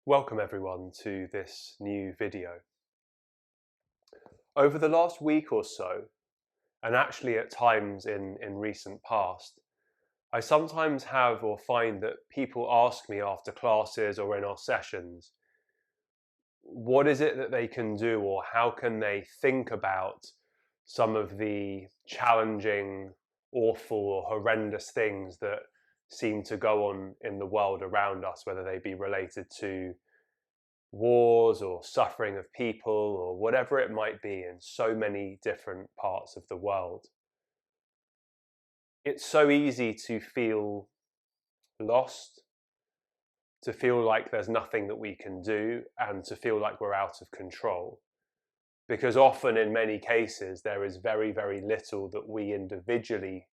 Welcome everyone to this new video. Over the last week or so, and actually at times in recent past, I sometimes have or find that people ask me after classes or in our sessions, what is it that they can do or how can they think about some of the challenging, awful or horrendous things that seem to go on in the world around us, whether they be related to wars or suffering of people or whatever it might be in so many different parts of the world. It's so easy to feel lost, to feel like there's nothing that we can do, and to feel like we're out of control. Because often in many cases there is very, very little that we individually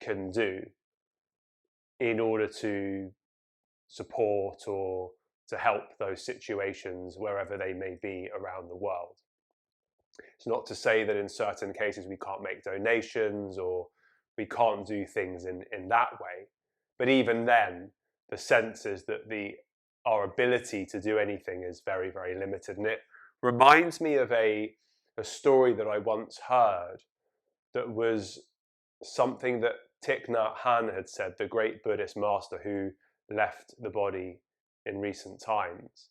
can do in order to support or to help those situations wherever they may be around the world. It's not to say that in certain cases we can't make donations or we can't do things in that way. But even then, the sense is that our ability to do anything is very, very limited. And it reminds me of a story that I once heard that was something that Thich Nhat Hanh had said, the great Buddhist master who left the body in recent times.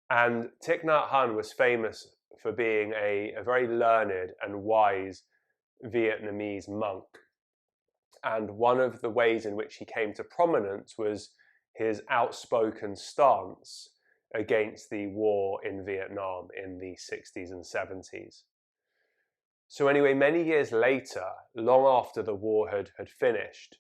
And Thich Nhat Hanh was famous for being a very learned and wise Vietnamese monk. And one of the ways in which he came to prominence was his outspoken stance against the war in Vietnam in the 60s and 70s. So anyway, many years later, long after the war had finished,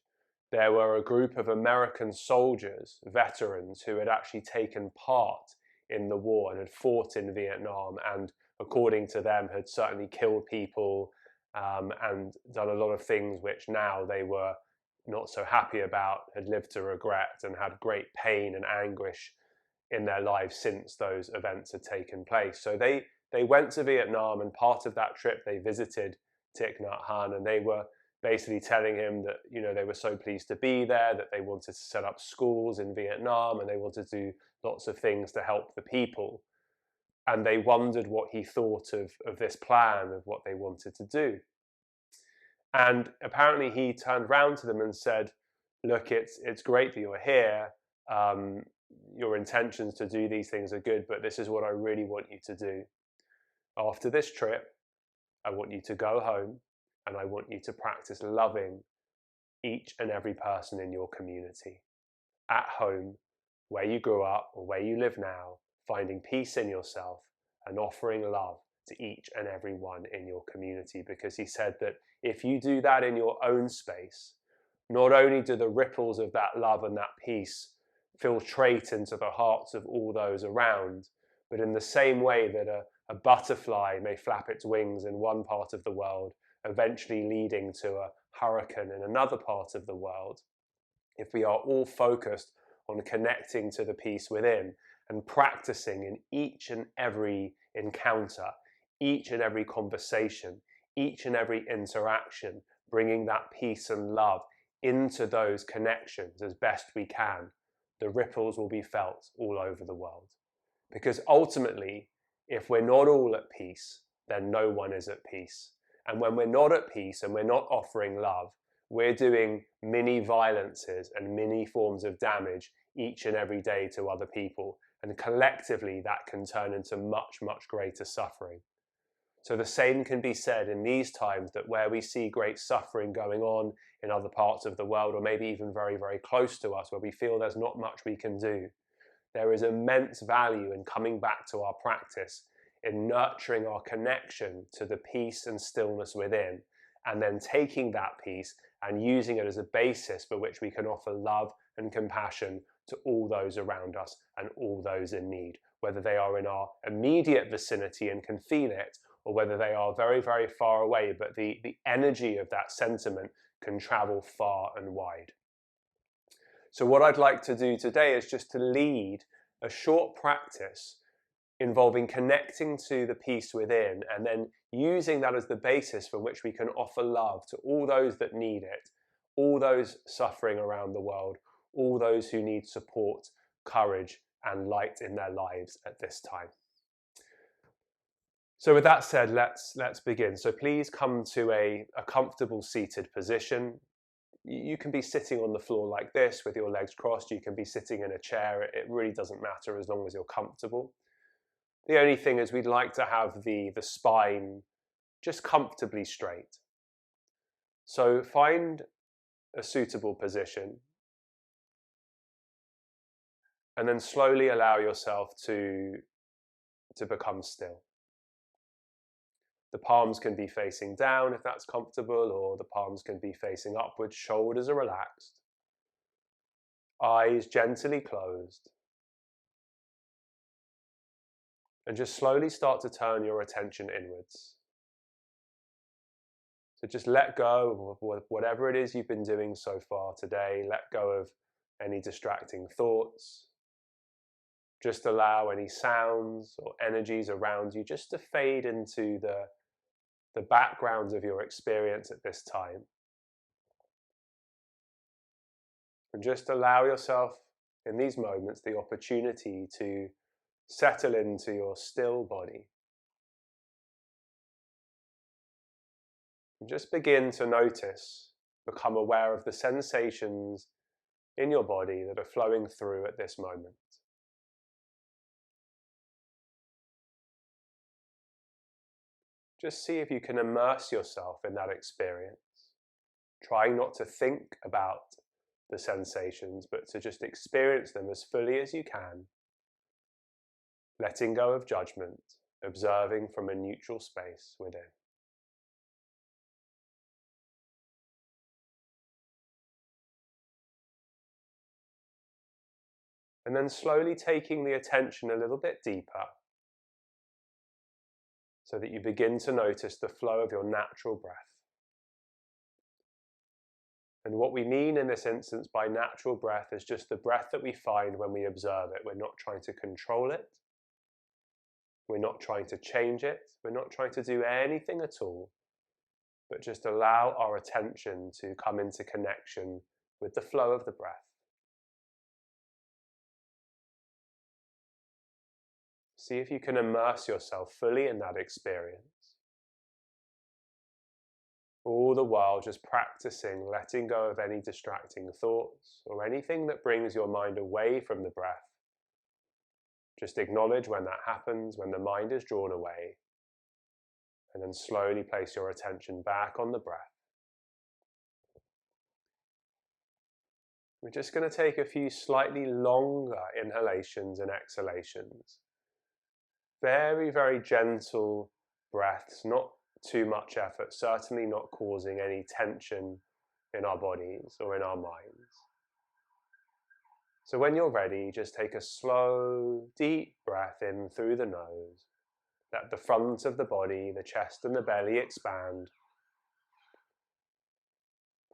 there were a group of American soldiers, veterans, who had actually taken part in the war and had fought in Vietnam and, according to them, had certainly killed people and done a lot of things which now they were not so happy about, had lived to regret and had great pain and anguish in their lives since those events had taken place. So they went to Vietnam, and part of that trip they visited Thich Nhat Hanh, and they were basically telling him that, you know, they were so pleased to be there, that they wanted to set up schools in Vietnam and they wanted to do lots of things to help the people. And they wondered what he thought of this plan, of what they wanted to do. And apparently he turned round to them and said, look, it's great that you're here. Your intentions to do these things are good, but this is what I really want you to do. After this trip, I want you to go home and I want you to practice loving each and every person in your community. At home, where you grew up or where you live now, finding peace in yourself and offering love to each and every one in your community. Because he said that if you do that in your own space, not only do the ripples of that love and that peace filtrate into the hearts of all those around, but in the same way that a butterfly may flap its wings in one part of the world, eventually leading to a hurricane in another part of the world, if we are all focused on connecting to the peace within and practicing in each and every encounter, each and every conversation, each and every interaction, bringing that peace and love into those connections as best we can, the ripples will be felt all over the world. Because ultimately, if we're not all at peace, then no one is at peace. And when we're not at peace and we're not offering love, we're doing mini violences and mini forms of damage each and every day to other people. And collectively, that can turn into much, much greater suffering. So the same can be said in these times, that where we see great suffering going on in other parts of the world, or maybe even very, very close to us, where we feel there's not much we can do, there is immense value in coming back to our practice, in nurturing our connection to the peace and stillness within, and then taking that peace and using it as a basis for which we can offer love and compassion to all those around us and all those in need, whether they are in our immediate vicinity and can feel it, or whether they are very, very far away, but the energy of that sentiment can travel far and wide. So what I'd like to do today is just to lead a short practice involving connecting to the peace within, and then using that as the basis from which we can offer love to all those that need it, all those suffering around the world, all those who need support, courage, and light in their lives at this time. So with that said, let's begin. So please come to a comfortable seated position. You can be sitting on the floor like this with your legs crossed. You can be sitting in a chair. It really doesn't matter as long as you're comfortable. The only thing is we'd like to have the spine just comfortably straight. So find a suitable position and then slowly allow yourself to become still. The palms can be facing down if that's comfortable, or the palms can be facing upwards. Shoulders are relaxed. Eyes gently closed. And just slowly start to turn your attention inwards. So just let go of whatever it is you've been doing so far today. Let go of any distracting thoughts. Just allow any sounds or energies around you just to fade into the background of your experience at this time. And just allow yourself in these moments the opportunity to settle into your still body. And just begin to notice, become aware of the sensations in your body that are flowing through at this moment. Just see if you can immerse yourself in that experience. Trying not to think about the sensations, but to just experience them as fully as you can. Letting go of judgment, observing from a neutral space within. And then slowly taking the attention a little bit deeper, so that you begin to notice the flow of your natural breath. And what we mean in this instance by natural breath is just the breath that we find when we observe it. We're not trying to control it. We're not trying to change it. We're not trying to do anything at all, but just allow our attention to come into connection with the flow of the breath. See if you can immerse yourself fully in that experience. All the while just practicing letting go of any distracting thoughts or anything that brings your mind away from the breath. Just acknowledge when that happens, when the mind is drawn away, and then slowly place your attention back on the breath. We're just going to take a few slightly longer inhalations and exhalations. Very, very gentle breaths, not too much effort, certainly not causing any tension in our bodies or in our minds. So when you're ready, just take a slow, deep breath in through the nose. Let the front of the body, the chest and the belly expand.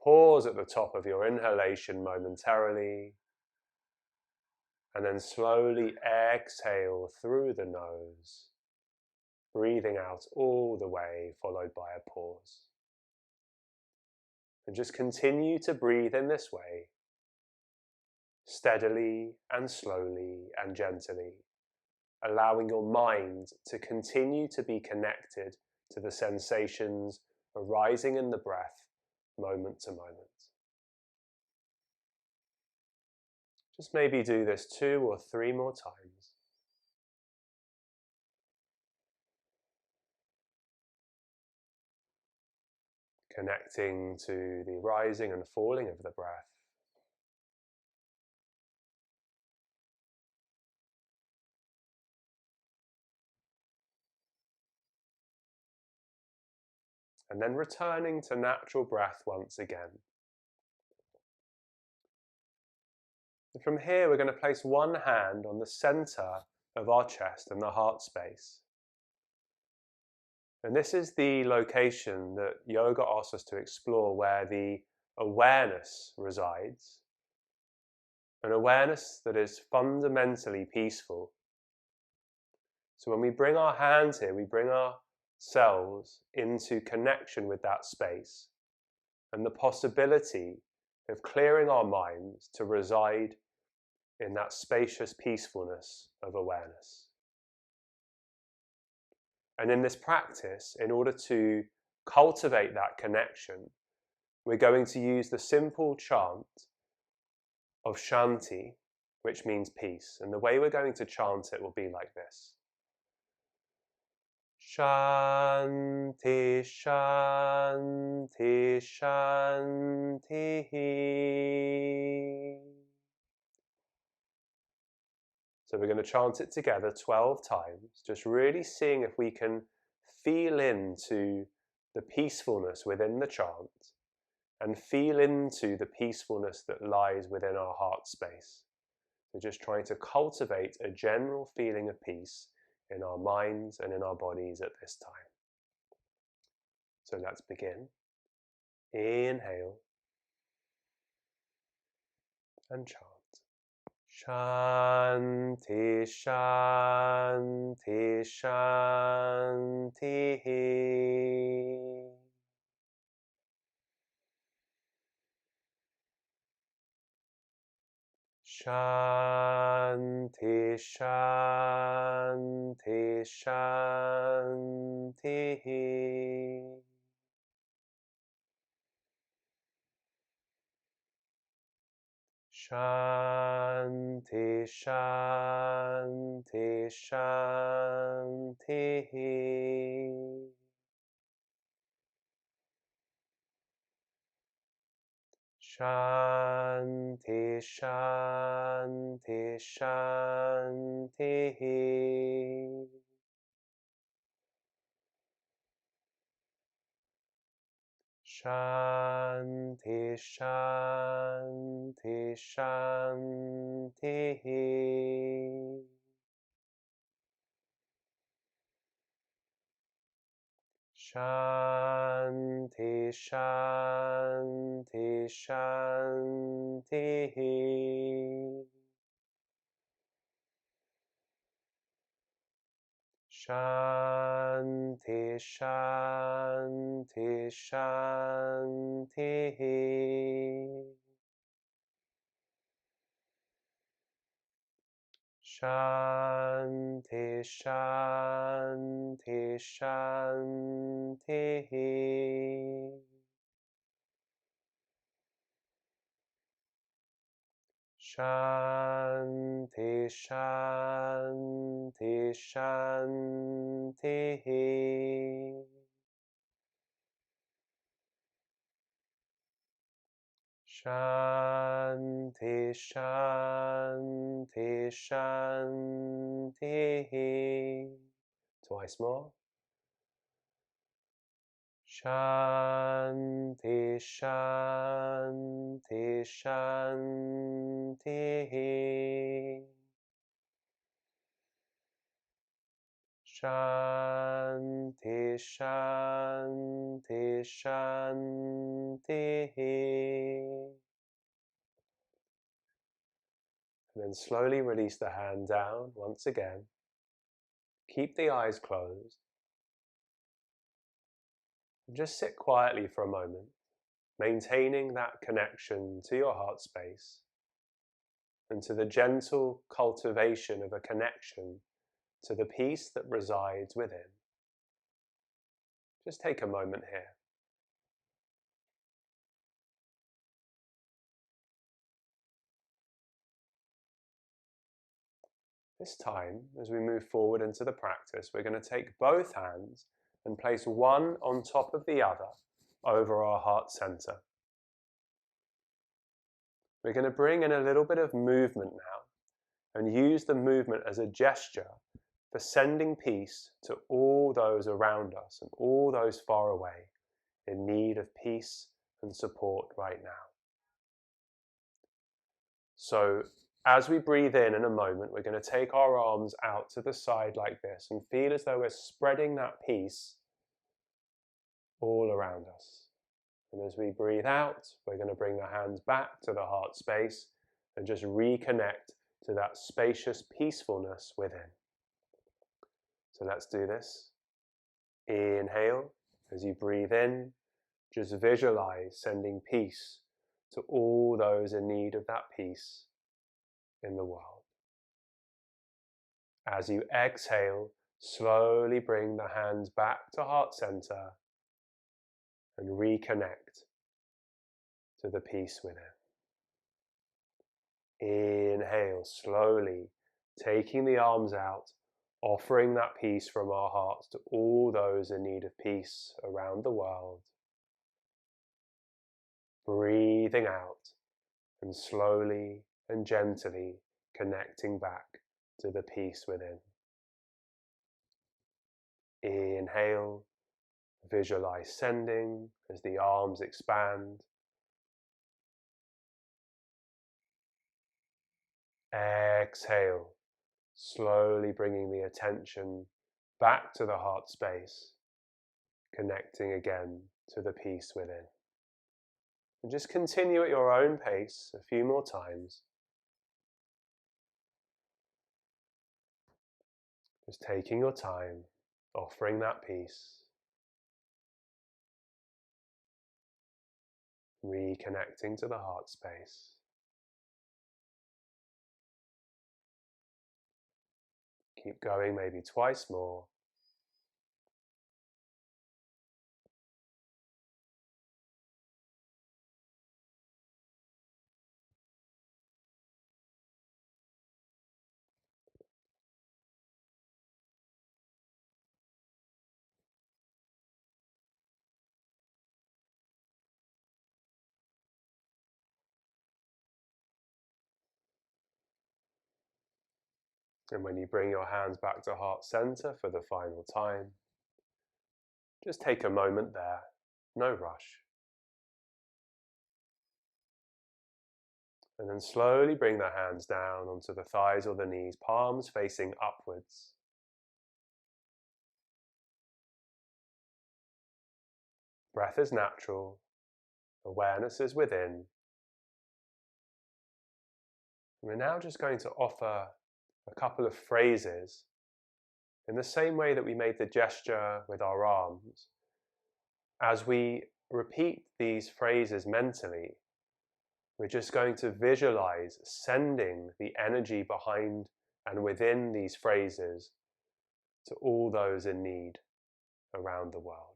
Pause at the top of your inhalation momentarily, and then slowly exhale through the nose, breathing out all the way, followed by a pause. And just continue to breathe in this way, steadily and slowly and gently, allowing your mind to continue to be connected to the sensations arising in the breath moment to moment. Just maybe do this 2 or 3 more times. Connecting to the rising and falling of the breath. And then returning to natural breath once again. And from here, we're going to place one hand on the center of our chest and the heart space. And this is the location that yoga asks us to explore, where the awareness resides. An awareness that is fundamentally peaceful. So when we bring our hands here, we bring ourselves into connection with that space and the possibility of clearing our minds to reside in that spacious peacefulness of awareness. And in this practice, in order to cultivate that connection, we're going to use the simple chant of Shanti, which means peace. And the way we're going to chant it will be like this. Shanti, Shanti, Shanti. So we're going to chant it together 12 times, just really seeing if we can feel into the peacefulness within the chant and feel into the peacefulness that lies within our heart space. So just trying to cultivate a general feeling of peace in our minds and in our bodies at this time. So let's begin. Inhale and chant. Shanti, Shanti, Shanti. Shanti, Shanti, Shanti. Shanti, Shanti, Shanti. Shanti, Shanti, Shanti. Shanti, Shanti, Shanti. Shanti, Shanti, Shanti. Shanti, Shanti, Shanti. Shanti, Shanti, Shanti. Shanti, Shanti, Shanti. Shanti, Shanti, Shanti. Twice more. Shanti, Shanti, Shanti. Shanti, Shanti, Shanti. And then slowly release the hand down once again. Keep the eyes closed. And just sit quietly for a moment, maintaining that connection to your heart space and to the gentle cultivation of a connection to the peace that resides within. Just take a moment here. This time, as we move forward into the practice, we're going to take both hands and place one on top of the other over our heart center. We're going to bring in a little bit of movement now and use the movement as a gesture for sending peace to all those around us and all those far away in need of peace and support right now. So as we breathe in a moment, we're going to take our arms out to the side like this and feel as though we're spreading that peace all around us. And as we breathe out, we're going to bring the hands back to the heart space and just reconnect to that spacious peacefulness within. So let's do this. Inhale. As you breathe in, just visualize sending peace to all those in need of that peace. in the world. As you exhale, slowly bring the hands back to heart center and reconnect to the peace within. Inhale slowly, taking the arms out, offering that peace from our hearts to all those in need of peace around the world. Breathing out and slowly and gently connecting back to the peace within. Inhale, visualize sending as the arms expand. Exhale, slowly bringing the attention back to the heart space, connecting again to the peace within. And just continue at your own pace a few more times. Just taking your time, offering that peace, reconnecting to the heart space. Keep going, maybe twice more. And when you bring your hands back to heart center for the final time, just take a moment there, no rush. And then slowly bring the hands down onto the thighs or the knees, palms facing upwards. Breath is natural, awareness is within. And we're now just going to offer a couple of phrases in the same way that we made the gesture with our arms. As we repeat these phrases mentally, we're just going to visualize sending the energy behind and within these phrases to all those in need around the world.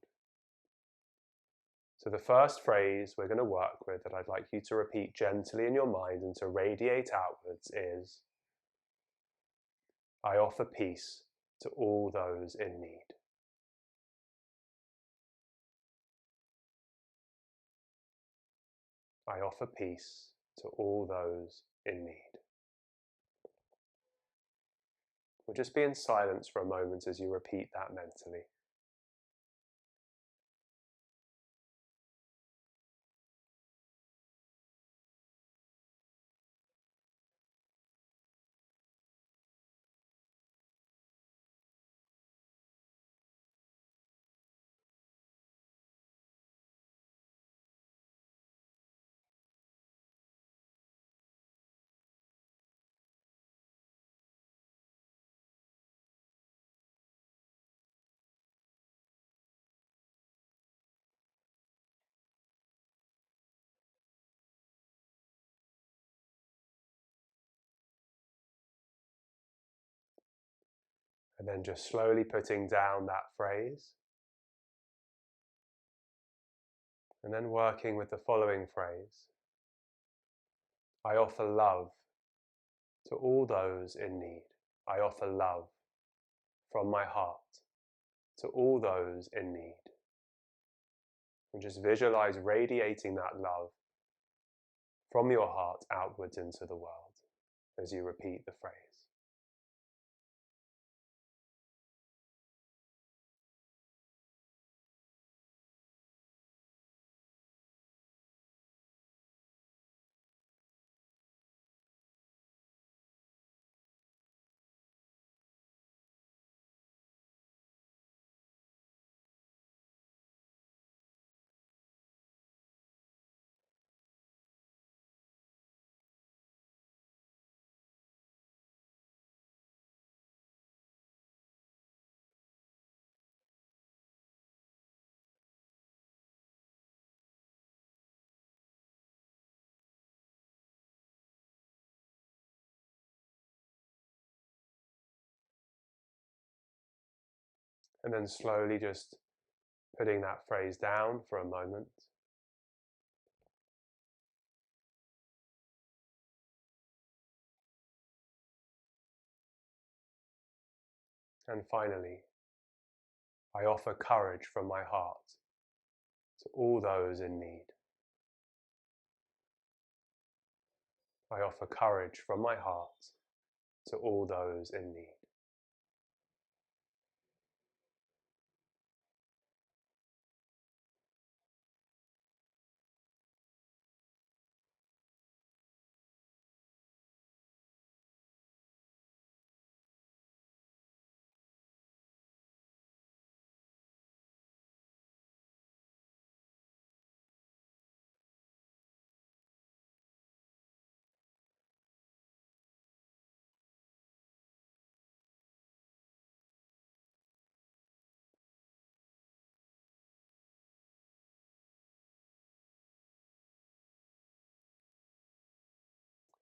So the first phrase we're going to work with that I'd like you to repeat gently in your mind and to radiate outwards is, I offer peace to all those in need. I offer peace to all those in need. We'll just be in silence for a moment as you repeat that mentally. And then just slowly putting down that phrase. And then working with the following phrase. I offer love to all those in need. I offer love from my heart to all those in need. And just visualize radiating that love from your heart outwards into the world as you repeat the phrase. And then slowly just putting that phrase down for a moment. And finally, I offer courage from my heart to all those in need. I offer courage from my heart to all those in need.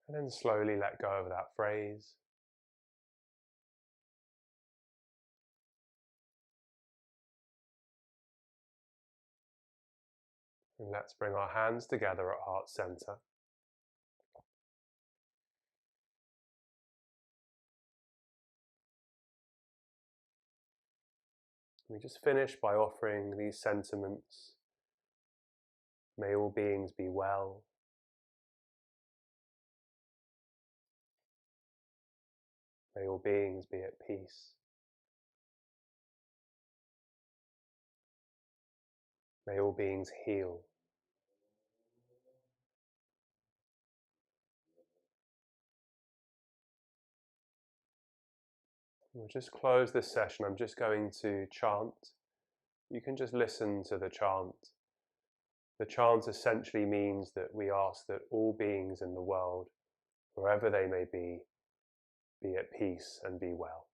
And then slowly let go of that phrase. And let's bring our hands together at heart center. We just finish by offering these sentiments. May all beings be well. May all beings be at peace. May all beings heal. We'll just close this session. I'm just going to chant. You can just listen to the chant. The chant essentially means that we ask that all beings in the world, wherever they may be at peace and be well.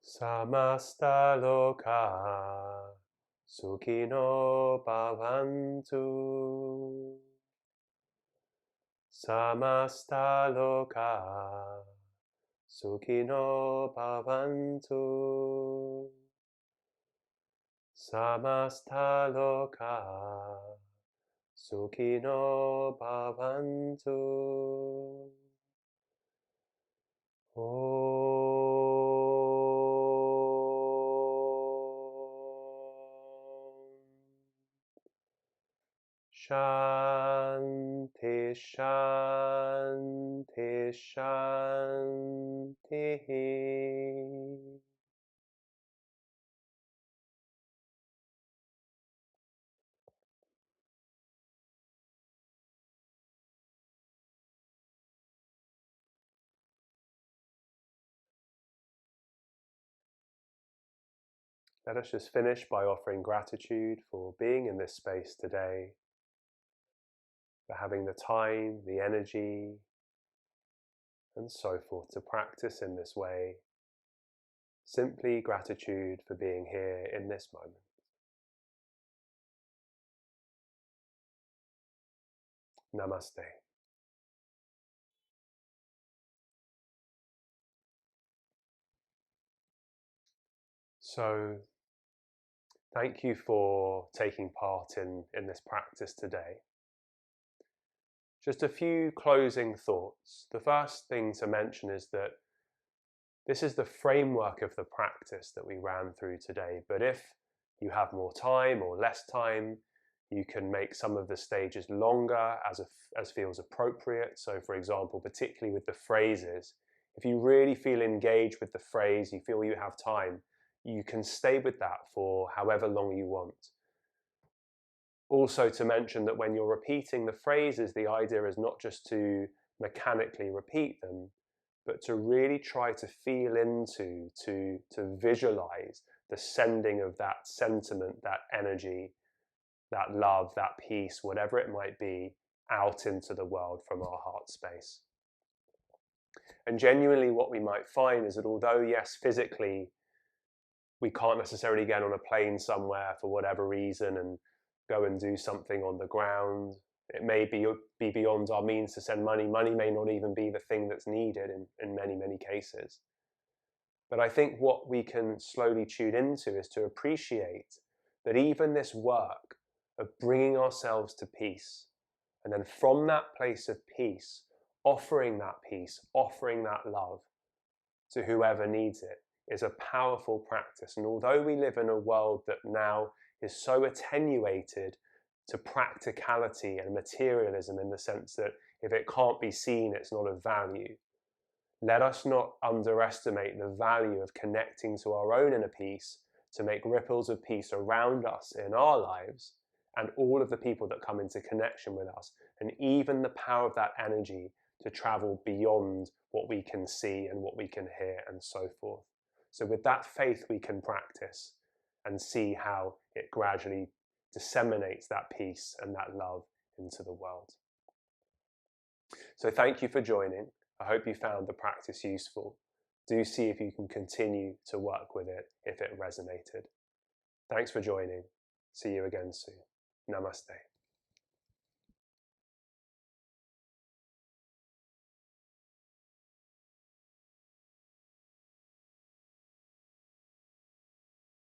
Samasta loka sukhino bhavantu. Samasta loka sukhino bhavantu. Samasta loka sukhino bhavantu. Shanti, Shanti, Shanti. Let us just finish by offering gratitude for being in this space today, for having the time, the energy, and so forth to practice in this way. Simply gratitude for being here in this moment. Namaste. So, thank you for taking part in this practice today. Just a few closing thoughts. The first thing to mention is that this is the framework of the practice that we ran through today, but if you have more time or less time, you can make some of the stages longer as feels appropriate. So for example, particularly with the phrases, if you really feel engaged with the phrase, you feel you have time, you can stay with that for however long you want. Also to mention that when you're repeating the phrases, the idea is not just to mechanically repeat them, but to really try to feel into, to visualize the sending of that sentiment, that energy, that love, that peace, whatever it might be, out into the world from our heart space. And genuinely what we might find is that although, yes, physically, we can't necessarily get on a plane somewhere for whatever reason and go and do something on the ground. It may be beyond our means to send money. Money may not even be the thing that's needed in many, many cases. But I think what we can slowly tune into is to appreciate that even this work of bringing ourselves to peace, and then from that place of peace, offering that peace, offering that love to whoever needs it, is a powerful practice. And although we live in a world that now is so attenuated to practicality and materialism, in the sense that if it can't be seen, it's not of value, let us not underestimate the value of connecting to our own inner peace to make ripples of peace around us in our lives and all of the people that come into connection with us, and even the power of that energy to travel beyond what we can see and what we can hear and so forth. So with that faith, we can practice and see how it gradually disseminates that peace and that love into the world. So thank you for joining. I hope you found the practice useful. Do see if you can continue to work with it if it resonated. Thanks for joining. See you again soon. Namaste.